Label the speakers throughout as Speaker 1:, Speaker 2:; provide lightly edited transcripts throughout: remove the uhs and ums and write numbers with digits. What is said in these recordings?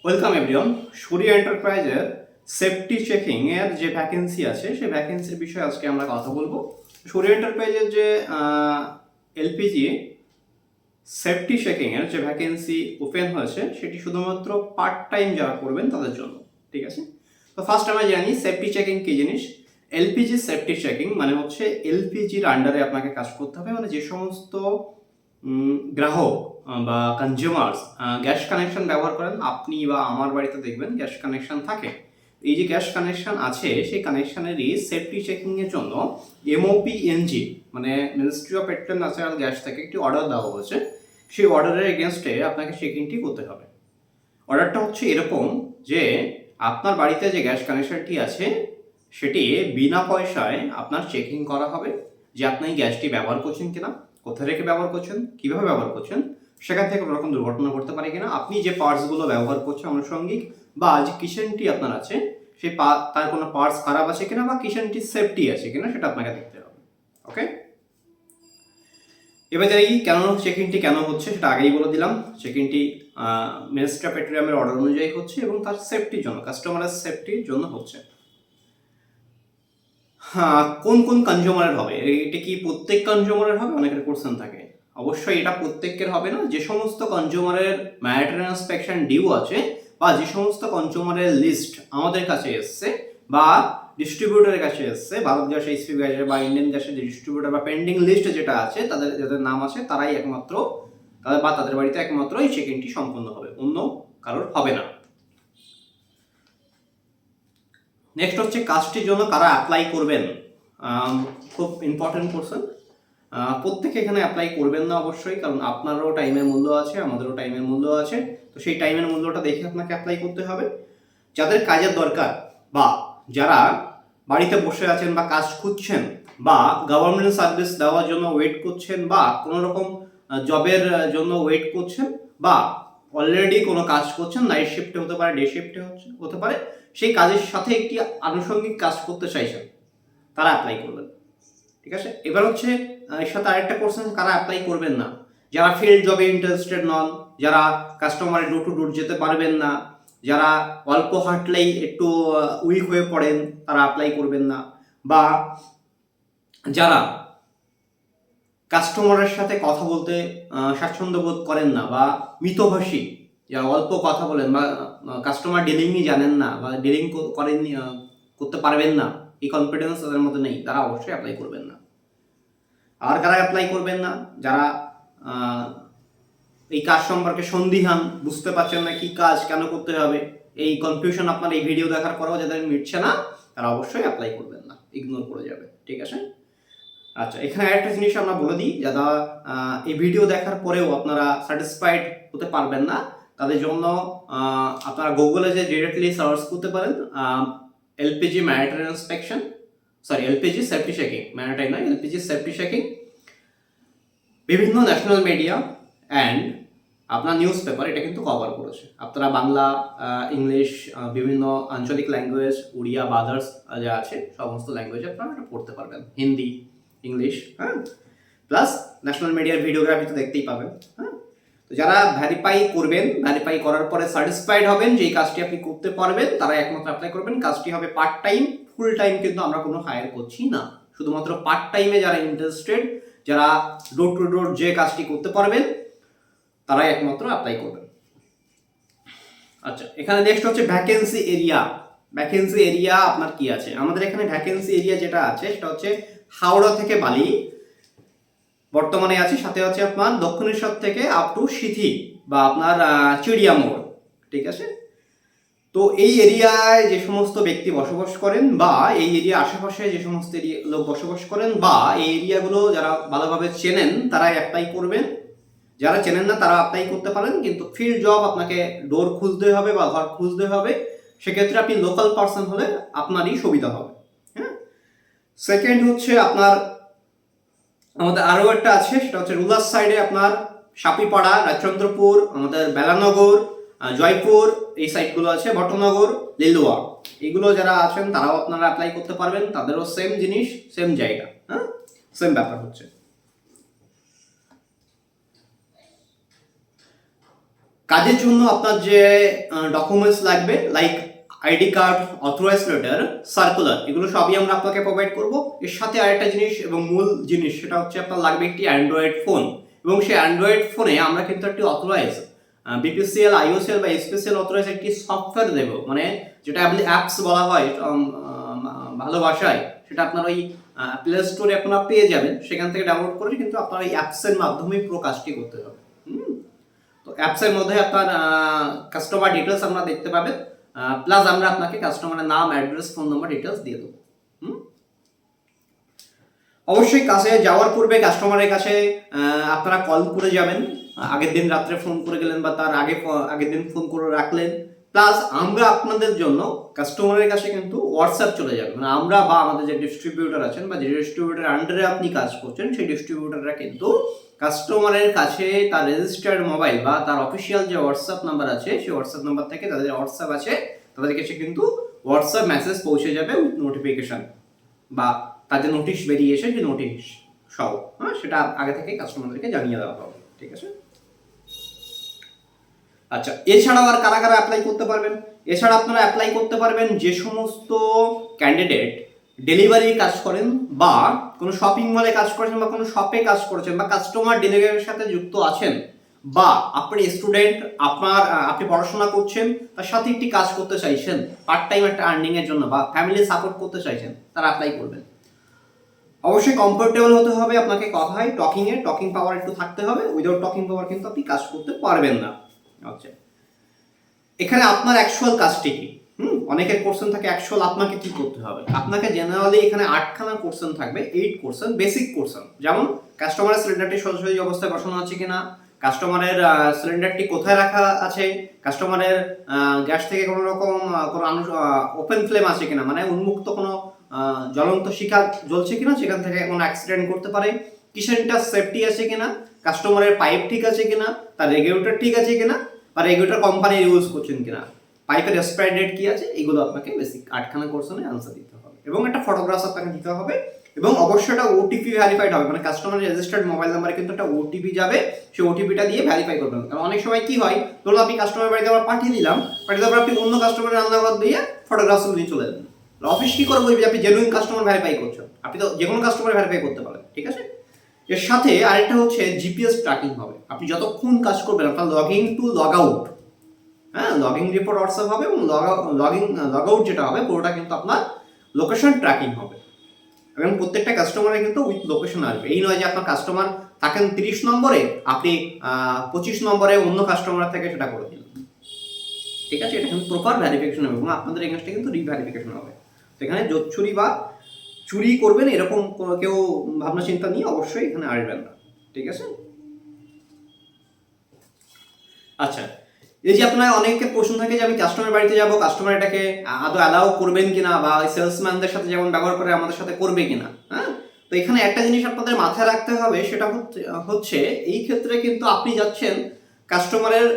Speaker 1: Welcome everyone. সূর্য এন্টারপ্রাইজের safety checking এর যে ভ্যাকেন্সি আছে সেই ভ্যাকেন্সির বিষয়ে আজকে আমরা কথা বলবো। সূর্য এন্টারপ্রাইজের যে এলপিজি সেফটি চেকিং এর যে ভ্যাকেন্সি ওপেন হয়েছে সেটি শুধুমাত্র পার্ট টাইম যারা করবেন তাদের জন্য, ঠিক আছে? তো ফার্স্ট আমরা জানি সেফটি চেকিং কি জিনিস। এলপিজি সেফটি চেকিং মানে হচ্ছে এলপিজির আন্ডারে আপনাকে কাজ করতে হবে, মানে যে সমস্ত গ্রাহক বা কনজিউমার্স গ্যাস কানেকশন ব্যবহার করেন, আপনি বা আমার বাড়িতে দেখবেন গ্যাস কানেকশন থাকে। এই যে গ্যাস কানেকশন আছে সেই কানেকশনেরই সেফটি চেকিং এর জন্য এমওপিএনজি মানে ministry of petrol natural gas থেকে একটি অর্ডার দেওয়া হয়েছে। সেই অর্ডারের এগেনস্টে আপনাকে চেকিংটি করতে হবে। অর্ডারটা হচ্ছে এরকম যে আপনার বাড়িতে যে গ্যাস কানেকশনটি আছে সেটি বিনা পয়সায় আপনার চেকিং করা হবে যে আপনি গ্যাসটি ব্যবহার করছেন কিনা, কোথায় রেখে ব্যবহার করছেন, কিভাবে ব্যবহার করছেন, সেখান থেকে কোনো রকম দুর্ঘটনা ঘটতে পারে কিনা, আপনি যে পার্টসগুলো ব্যবহার করছেন আনুষঙ্গিক বা যে কিচেনটি আপনার আছে সেই তার কোনো পার্টস খারাপ আছে কিনা বা কিচেনটি সেফটি আছে কিনা সেটা আপনাকে দেখতে হবে। ওকে, এবার এই কেন চেকিংটি কেন হচ্ছে সেটা আগেই বলে দিলাম। চেকিংটি মিনিস্ট্রি অফ পেট্রোলিয়ামের অর্ডার অনুযায়ী হচ্ছে এবং তার সেফটির জন্য, কাস্টমারের সেফটির জন্য হচ্ছে। হ্যাঁ, কোন কোন কনজিউমারের হবে? এটা কি প্রত্যেক কনজিউমারের হবে? অনেকের কোশ্চেন থাকে। অবশ্যই এটা প্রত্যেকের হবে না। যে সমস্ত কনজিউমারের ম্যারিটারি ইন্সপেকশন ডিউ আছে বা যে সমস্ত কনজিউমারের লিস্ট আমাদের কাছে এসছে বা ডিস্ট্রিবিউটরের কাছে এসছে, ভারত গ্যাস, এইচপি গ্যাসের বা ইন্ডিয়ান গ্যাসের যে ডিস্ট্রিবিউটর বা পেন্ডিং লিস্ট যেটা আছে তাদের যাদের নাম আছে তারাই একমাত্র তাদের বাড়িতে একমাত্র এই চেকিংটি সম্পন্ন হবে, অন্য কারোর হবে না। নেক্সট হচ্ছে কাজটির জন্য কারা অ্যাপ্লাই করবেন। খুব ইম্পর্টেন্ট কোশ্চেন। প্রত্যেকে এখানে অ্যাপ্লাই করবেন না অবশ্যই, কারণ আপনারও টাইমের মূল্য আছে, আমাদেরও টাইমের মূল্য আছে। তো সেই টাইমের মূল্যটা দেখে আপনাকে অ্যাপ্লাই করতে হবে। যাদের কাজের দরকার বা যারা বাড়িতে বসে আছেন বা কাজ খুঁজছেন বা গভর্নমেন্ট সার্ভিস দেওয়ার জন্য ওয়েট করছেন বা কোনো রকম জবের জন্য ওয়েট করছেন বা অলরেডি কোনো কাজ করছেন, নাইট শিফটে হতে পারে, ডে শিফটে হতে পারে, সেই কাজের সাথে একটি আনুষঙ্গিক কাজ করতে চাইছেন, তারা অ্যাপ্লাই করবেন। ঠিক আছে, এবার হচ্ছে এর সাথে আরেকটা কোশ্চেন, কারা অ্যাপ্লাই করবেন না? যারা ফিল্ড জবে ইন্টারেস্টেড নন, যারা কাস্টমারের ডোর টু ডোর যেতে পারবেন না, যারা অল্প হাঁটলেই একটু উইক হয়ে পড়েন, তারা অ্যাপ্লাই করবেন না, বা যারা কাস্টমারের সাথে কথা বলতে স্বাচ্ছন্দ্য বোধ করেন না বা মিতভাষী, যারা অল্প কথা বলেন বা কাস্টমার ডিলিংই জানেন না বা ডিলিং করেননি, করতে পারবেন না, এই কনফিডেন্স তাদের মধ্যে নেই, তারা অবশ্যই অ্যাপ্লাই করবেন না। আর কারা অ্যাপ্লাই করবেন না? যারা এই কাজ সম্পর্কে সন্দিহান, বুঝতে পারছেন না কি কাজ, কেন করতে হবে, এই কনফিউশন আপনার এই ভিডিও দেখার পরেও যাদের মিটছে না, তারা অবশ্যই অ্যাপ্লাই করবেন না, ইগনোর করে যাবে। ঠিক আছে? আচ্ছা, এখানে একটা জিনিস আমরা বলে দিই, যারা এই ভিডিও দেখার পরেও আপনারা স্যাটিসফাইড হতে পারবেন না, তাদের জন্য আপনারা গুগলে যে ডিরেক্টলি সার্চ করতে পারেন LPG military inspection, sorry LPG safety checking, military নয়, এলপিজি সেফটি চেকিং। বিভিন্ন ন্যাশনাল মিডিয়া অ্যান্ড আপনার নিউজ পেপার এটা কিন্তু কভার করেছে। আপনারা বাংলা, ইংলিশ, বিভিন্ন আঞ্চলিক ল্যাঙ্গুয়েজ, উড়িয়া বা আদার্স যা আছে সমস্ত ল্যাঙ্গুয়েজে আপনারা এটা পড়তে পারবেন, হিন্দি, ইংলিশ, হ্যাঁ, প্লাস ন্যাশনাল মিডিয়ার ভিডিওগ্রাফি তো দেখতেই পাবেন। হ্যাঁ, তো যারা ভ্যারিফাই করবেন, ভ্যারিফাই করার পরে স্যাটিসফাইড হবেন যে এই কাজটি আপনি করতে পারবেন, তারা একমাত্র অ্যাপ্লাই করবেন। কাজটি হবে পার্ট টাইম, ফুল টাইম কিন্তু আমরা কোনো হায়ার করছি না, শুধুমাত্র পার্ট টাইমে যারা ইন্টারেস্টেড, যারা ডোর টু ডোর যে কাজটি করতে পারবেন, তারাই একমাত্র অ্যাপ্লাই করবেন। আচ্ছা, এখানে নেক্সট হচ্ছে ভ্যাকেন্সি এরিয়া। ভ্যাকেন্সি এরিয়া আপনার কি আছে? আমাদের এখানে ভ্যাকেন্সি এরিয়া যেটা আছে সেটা হচ্ছে হাওড়া থেকে বালি বর্তমানে আছে, সাথে আছে আপনার দক্ষিণেশ্বর থেকে আপ টু সিথি বা আপনার চিড়িয়া মোড়। ঠিক আছে, তো এই এরিয়ায় যে সমস্ত ব্যক্তি বসবাস করেন বা এই এরিয়া আশেপাশে যে সমস্ত লোক বসবাস করেন বা এই এরিয়াগুলো যারা ভালোভাবে চেনেন তারাই অ্যাপ্লাই করবেন। যারা চেনেন না তারা অ্যাপ্লাই করতে পারেন, কিন্তু ফিল্ড জব আপনাকে ডোর খুঁজতে হবে বা ঘর খুঁজতে হবে, সেক্ষেত্রে আপনি লোকাল পার্সন হলে আপনারই সুবিধা হবে। হ্যাঁ, সেকেন্ড হচ্ছে আপনার আমাদের আরও একটা আছে, সেটা হচ্ছে রুরাল সাইডে আপনার সাপিপাড়া, রাজচন্দ্রপুর, আমাদের বেলানগর, জয়পুর, এই সাইটগুলো আছে, ভট্টনগর, লিলুয়া, এগুলো যারা আছেন তারাও আপনারা অ্যাপ্লাই করতে পারবেন, তাদেরও সেম জিনিস, সেম জায়গা, হ্যাঁ, সেম ব্যাপার হচ্ছে। কাজের জন্য আপনার যে ডকুমেন্টস লাগবে like ID card, authorise letter, circular, এগুলো সবই আমরা আপনাকে প্রোভাইড করব। এর সাথে আরেকটা জিনিস এবং মূল জিনিস সেটা হচ্ছে আপনার লাগবে একটি অ্যান্ড্রয়েড ফোন, এবং সেই অ্যান্ড্রয়েড ফোনে আমরা কিন্তু একটি অথরাইজ বিপিসিএল, আইওসিএল বা স্পেশাল অথরাইজ একটি সফটওয়্যার দেবো, মানে যেটা অ্যাপস বলা হয় ভালো ভাষায়, সেটা আপনার ওই প্লে স্টোরে আপনারা পেয়ে যাবেন, সেখান থেকে ডাউনলোড করে কিন্তু আপনার এই অ্যাপসের মাধ্যমেই পুরো কাজটি করতে হবে। তো অ্যাপসের মধ্যে আপনার কাস্টমার ডিটেলস আমরা দেখতে পাবেন, প্লাস আমরা আপনাকে কাস্টমারের নাম, অ্যাড্রেস, ফোন নাম্বার ডিটেলস দিয়ে দেবো। অবশ্যই কাছে যাওয়ার পূর্বে কাস্টমারের কাছে আপনারা কল করে যাবেন, আগের দিন রাত্রে ফোন করে গেলেন বা তার আগের দিন ফোন করে রাখলেন। প্লাস আমরা আপনাদের জন্য কাস্টমারের কাছে কিন্তু হোয়াটসঅ্যাপ চলে যাবে, মানে আমরা বা আমাদের যে ডিস্ট্রিবিউটর আছেন বা যে ডিস্ট্রিবিউটার আন্ডারে আপনি কাজ করছেন সেই ডিস্ট্রিবিউটাররা কিন্তু কাস্টমারের কাছে তার রেজিস্টার্ড মোবাইল বা তার অফিসিয়াল যে হোয়াটসঅ্যাপ নাম্বার আছে সেই হোয়াটসঅ্যাপ নাম্বার থেকে তাদের হোয়াটসঅ্যাপ আছে, তাদের কাছে কিন্তু হোয়াটসঅ্যাপ মেসেজ পৌঁছে যাবে উইথ নোটিফিকেশন বা তাদের নোটিশ বেরিয়েছে যে নোটিশ সহ, হ্যাঁ, সেটা আগে থেকে কাস্টমারদেরকে জানিয়ে দেওয়া হবে। ঠিক আছে। আচ্ছা, এছাড়াও আর কারা কারা অ্যাপ্লাই করতে পারবেন? এছাড়া আপনারা অ্যাপ্লাই করতে পারবেন যে সমস্ত ক্যান্ডিডেট ডেলিভারি কাজ করেন বা কোনো শপিং মলে কাজ করেছেন বা কোনো শপে কাজ করেছেন বা কাস্টমার ডেলিভারির সাথে যুক্ত আছেন, বা আপনি স্টুডেন্ট, আপনি পড়াশোনা করছেন, তার সাথে একটি কাজ করতে চাইছেন পার্ট টাইম একটা আর্নিং এর জন্য বা ফ্যামিলি সাপোর্ট করতে চাইছেন, তারা অ্যাপ্লাই করবেন। অবশ্যই কমফোর্টেবল হতে হবে আপনাকে কথায়, টকিং পাওয়ার একটু থাকতে হবে। উইদাউট টকিং পাওয়ার কিন্তু আপনি কাজ করতে পারবেন না। আচ্ছা, এখানে আপনার অ্যাকচুয়াল কাজটি কি? অনেকের কোশ্চেন থাকে অ্যাকচুয়াল আপনাকে কি করতে হবে। আপনাকে জেনারেলি এখানে 8খানা কোশ্চেন থাকবে, 8 কোশ্চেন, বেসিক কোশ্চেন, যেমন কাস্টমারের সিলিন্ডারটি সোজাসুজি অবস্থায় বসানো আছে কিনা, কাস্টমারের সিলিন্ডারটি কোথায় রাখা আছে, কাস্টমারের গ্যাস থেকে কোনো রকম কোনো ওপেন ফ্লেম আছে কিনা, মানে উন্মুক্ত কোনো জ্বলন্ত শিখা জ্বলছে কিনা, সেখান থেকে কোনো অ্যাক্সিডেন্ট করতে পারে, কিচেনটা সেফটি আছে কিনা, কাস্টমারের পাইপ ঠিক আছে কিনা, তার রেগুলেটর ঠিক আছে কিনা, বা রেগুলেটর কোম্পানি ইউজ করছেন কিনা, পাইপের এক্সপায়ার ডেট কি আছে, এগুলো আপনাকে বেসিক 8খানা কোশ্চেনে আনসার দিতে হবে, এবং একটা ফটোগ্রাফ আপনাকে দিতে হবে, এবং অবশ্যই এটা ওটিপি ভ্যারিফাইড হবে, মানে কাস্টমারের রেজিস্টার্ড মোবাইল নাম্বারে কিন্তু একটা ওটিপি যাবে, সেই ওটিপিটা দিয়ে ভ্যারিফাই করবেন। কারণ অনেক সময় কি হয়, ধরুন আপনি কাস্টমার বাড়িতে আবার পাঠিয়ে দিলাম, পাঠিয়ে দেওয়ার আপনি অন্য কাস্টমারের নাম্বার দিয়ে ফটোগ্রাফ নিয়ে চলে যাবেন। অফিস কি করে বলবে আপনি জেনুইন কাস্টমার ভেরিফাই করছেন? আপনি তো যে কোনো কাস্টমার ভেরিফাই করতে পারেন। ঠিক আছে। এর সাথে আরেকটা হচ্ছে জিপিএস ট্র্যাকিং হবে। আপনি যতক্ষণ কাজ করবেন আপনার লগইন টু লগ আউট, হ্যাঁ, লগইন রিপোর্ট হোয়াটসঅ্যাপ হবে, এবং লগ আউট যেটা হবে পুরোটা কিন্তু আপনার লোকেশন ট্র্যাকিং হবে, এবং প্রত্যেকটা কাস্টমারের কিন্তু উইথ লোকেশন আসবে। এই নয় যে আপনার কাস্টমার থাকেন 30 নম্বরে, আপনি 25 নম্বরে অন্য কাস্টমার থেকে সেটা করে দিন। ঠিক আছে, এটা কিন্তু প্রপার ভ্যারিফিকেশন হবে, এবং আপনাদের এগেইনস্টে কিন্তু রিভ্যারিফিকেশন হবে। সেখানে জোচ্চুরি বা চুরি করবেন এরকম কেউ ভাবনা চিন্তা নিয়ে অবশ্যই এখানে আসবেন না। ঠিক আছে। আচ্ছা, এই যে আপনার অনেকের প্রশ্ন থাকে যে আমি কাস্টমার বাড়িতে যাব, কাস্টমার এটাকে আদৌ অ্যালাউ করবেন কিনা, বা সেলসম্যানদের সাথে যেমন ব্যবহার করে আমাদের সাথে করবে কিনা, হ্যাঁ। তো এখানে একটা জিনিস আপনাদের মাথায় রাখতে হবে, সেটা হচ্ছে এই ক্ষেত্রে কিন্তু আপনি যাচ্ছেন কাস্টমারের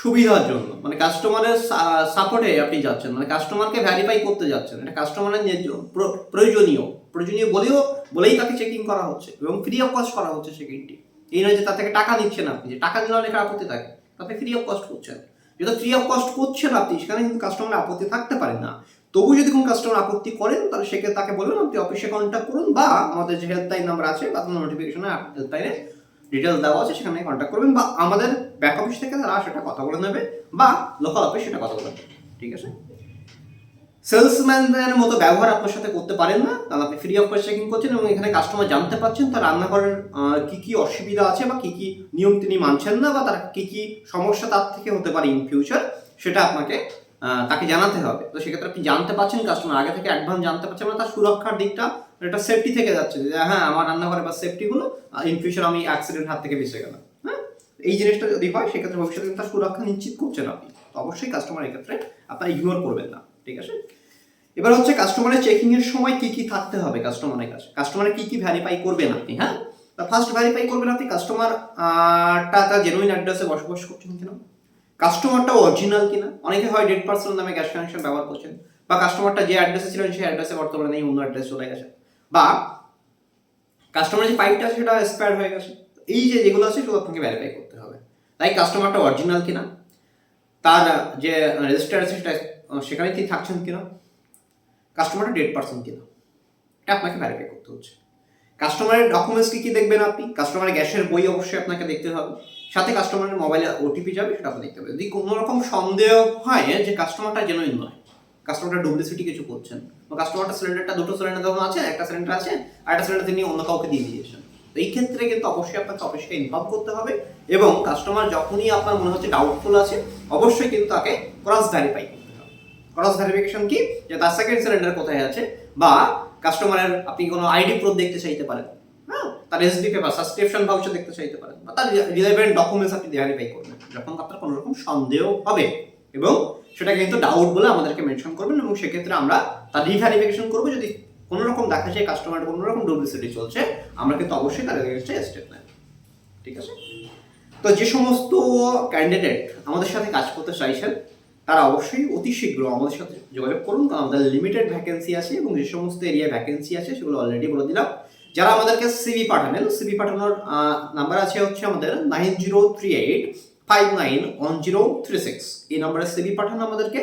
Speaker 1: সুবিধার জন্য, মানে কাস্টমারের সাপোর্টে আপনি যাচ্ছেন, মানে কাস্টমারকে ভ্যারিফাই করতে যাচ্ছেন। এটা কাস্টমারের প্রয়োজনীয় বলেই তাকে চেকিং করা হচ্ছে, এবং ফ্রি অফ কস্ট করা হচ্ছে চেকিংটি। এই নয় যে তার থেকে টাকা নিচ্ছেন আপনি, যে টাকা নিলে অনেক আপত্তি থাকে, আপনি ফ্রি অফ কস্ট করছেন। যেটা ফ্রি অফ কস্ট করছেন আপনি, সেখানে কিন্তু কাস্টমার আপত্তি থাকতে পারে না। তবু যদি কোনো কাস্টমার আপত্তি করেন, তাহলে সেক্ষেত্রে তাকে বলবেন আপনি অফিসে কন্ট্যাক্ট করুন, বা আমাদের যে হেল্পলাইন নাম্বার আছে বা কোনো নোটিফিকেশনে হেল্পলাইনে ডিটেলস দেওয়া আছে সেখানে কন্ট্যাক্ট করবেন, বা আমাদের ব্যাক অফিস থেকে তারা সেটা কথা বলে নেবে, বা লোকাল অফিস সেটা কথা বলে নেবে। ঠিক আছে। সেলসম্যানদের মতো ব্যবহার আপনার সাথে করতে পারেন না, কারণ আপনি ফ্রি অফ কস্ট চেকিং করছেন, এবং এখানে কাস্টমার জানতে পারছেন তার রান্নাঘরের কি কি অসুবিধা আছে, বা কি কি নিয়ম তিনি মানছেন না, বা তার কি কি সমস্যা তার থেকে হতে পারে ইন ফিউচার, সেটা আপনাকে তাকে জানাতে হবে। তো সেক্ষেত্রে আপনি জানতে পারছেন, কাস্টমার আগে থেকে অ্যাডভান্স জানতে পারছেন, মানে তার সুরক্ষার দিকটা, একটা সেফটি থেকে যাচ্ছে, যে হ্যাঁ আমার রান্নাঘরে বা সেফটি হলো, ইন ফিউচার আমি অ্যাক্সিডেন্ট হাত থেকে বেঁচে গেলাম। হ্যাঁ, এই জিনিসটা যদি হয় সেক্ষেত্রে ভবিষ্যতে তার সুরক্ষা নিশ্চিত করছেন আপনি। তো অবশ্যই কাস্টমার এক্ষেত্রে আপনার ইগনোর করবেন না। ঠিক আছে। এবার হচ্ছে কাস্টমারের চেকিং এর সময় কি কি থাকতে হবে কাস্টমারের কাছে, কাস্টমারের কি কি ভ্যারিফাই করবেন আপনি। হ্যাঁ, ফার্স্ট ভ্যারিফাই করবেন আপনি কাস্টমারটা তার জেনুইন অ্যাড্রেসে বসবাস করছেন কিনা, কাস্টমারটা অরিজিনাল কিনা। অনেকে হয় ডেড পার্সন নামে গ্যাস কানেকশন ব্যবহার করছেন, বা কাস্টমারটা যে অ্যাড্রেসে ছিলেন সেই অ্যাড্রেসে বর্তমানে নেই, অন্য অ্যাড্রেস চলে গেছে, বা কাস্টমারের যে পাইপটা আছে সেটা এক্সপায়ার হয়ে গেছে। এই যে যেগুলো আছে সেগুলো আপনাকে ভ্যারিফাই করতে হবে। তাই কাস্টমারটা অরিজিনাল কিনা, তার যে রেজিস্টার আছে সেটা সেখানে তিনি থাকছেন কিনা, কাস্টমারটা ডেড পারসন কিনা, এটা আপনাকে ভেরিফাই করতে হচ্ছে। কাস্টমারের ডকুমেন্টস কি দেখবেন আপনি? কাস্টমারের গ্যাসের বই অবশ্যই আপনাকে দেখতে হবে, সাথে কাস্টমারের মোবাইলে ওটিপি যাবে সেটা আপনি দেখতে হবে। যদি কোনো রকম সন্দেহ হয় যে কাস্টমারটা জেনুইন নয়, কাস্টমারটা ডুপ্লিসিটি কিছু করছেন, বা কাস্টমারটা সিলিন্ডারটা দুটো সিলিন্ডার যখন আছে, একটা সিলিন্ডার আছে আর একটা সিলিন্ডার তিনি অন্য কাউকে দিয়ে দিয়েছেন, তো এই ক্ষেত্রে কিন্তু অবশ্যই আপনাকে অফিসকে ইনফর্ম করতে হবে। এবং কাস্টমার যখনই আপনার মনে হচ্ছে ডাউটফুল আছে, অবশ্যই কিন্তু তাকে ক্রস ভেরিফাই করতে হবে। ক্রস ভেরিফিকেশন কি? যে তার সেকেন্ড সিলিন্ডার কোথায় আছে, বা কাস্টমারের আপনি কোনো আইডি প্রুফ দেখতে চাইতে পারেন, হ্যাঁ, তার এসডি পেপার, সাবস্ক্রিপশন ভাউচার দেখতে চাইতে পারেন, বা তার রিলেভেন্ট ডকুমেন্টস আপনি ভেরিফাই করবেন যখন আপনার কোনো রকম সন্দেহ হবে, এবং সেটা কিন্তু ডাউট বলে আমাদেরকে মেনশন করবেন, এবং সেক্ষেত্রে আমরা তার রিভেরিফিকেশন করবো। যদি কোনো রকম দেখা যায় কাস্টমার কোনো রকম ডুপ্লিসিটি চলছে, আমরা কিন্তু অবশ্যই তার এগেইনস্টে স্টেপ নেব। ঠিক আছে? তো যে সমস্ত ক্যান্ডিডেট আমাদের সাথে কাজ করতে চাইছেন, তারা অবশ্যই অতি শীঘ্র আমাদের সাথে যোগাযোগ করুন, কারণ আমাদের লিমিটেড ভ্যাকেন্সি আছে, এবং যে সমস্ত এরিয়া ভ্যাকেন্সি আছে সেগুলো অলরেডি বলে দিলাম। যারা আমাদেরকে সিভি পাঠাবেন, সিভি পাঠানোর নাম্বার আছে হচ্ছে আমাদের 9038591036। এই নাম্বারে সিভি পাঠান আমাদেরকে।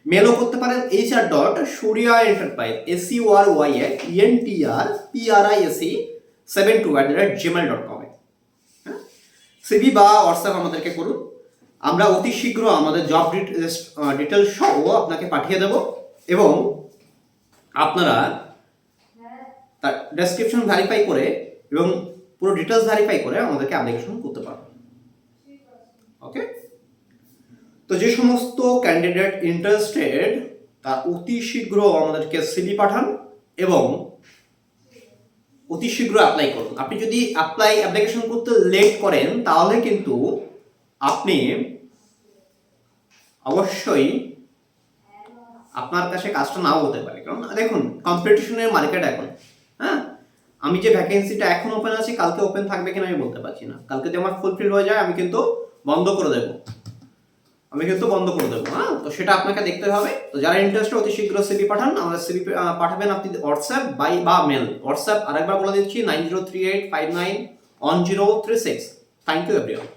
Speaker 1: মেলও করতে পারেন hr.suryaenterprise suryentrprice@gmail.com এ। সিভি বা হোয়াটসঅ্যাপ আমাদেরকে করুন, আমরা অতি শীঘ্র আমাদের জব ডিটেলস সহ আপনাকে পাঠিয়ে দেব, এবং আপনারা তার ডেসক্রিপশন ভেরিফাই করে এবং পুরো ডিটেলস ভেরিফাই করে আমাদেরকে অ্যাপ্লিকেশন করতে পারবেন। ওকে? তো যে সমস্ত ক্যান্ডিডেট ইন্টারেস্টেড, তার অতি শীঘ্র আমাদেরকে সিভি পাঠান এবং অতি শীঘ্র অ্যাপ্লাই করুন। আপনি যদি অ্যাপ্লিকেশন করতে লেট করেন, তাহলে কিন্তু আপনি অবশ্যই আপনার কাছে কাজটা নাও হতে পারে। কারণ দেখুন, কম্পিটিশনের মার্কেট এখন, হ্যাঁ, আমি যে ভ্যাকেন্সিটা এখন ওপেন আছে, কালকে ওপেন থাকবে কিনা আমি বলতে পারছি না। কালকে যদি আমার ফুলফিল হয়ে যায়, আমি কিন্তু বন্ধ করে দেবো, হ্যাঁ। তো সেটা আপনাকে দেখতে হবে। তো যারা ইন্টারেস্টেড, অতি শীঘ্র সিভি পাঠান। আমাদের সিভি পাঠাবেন আপনি হোয়াটসঅ্যাপ বা মেল। হোয়াটসঅ্যাপ আরেকবার বলে দিচ্ছি, 9038591036। Thank you everyone.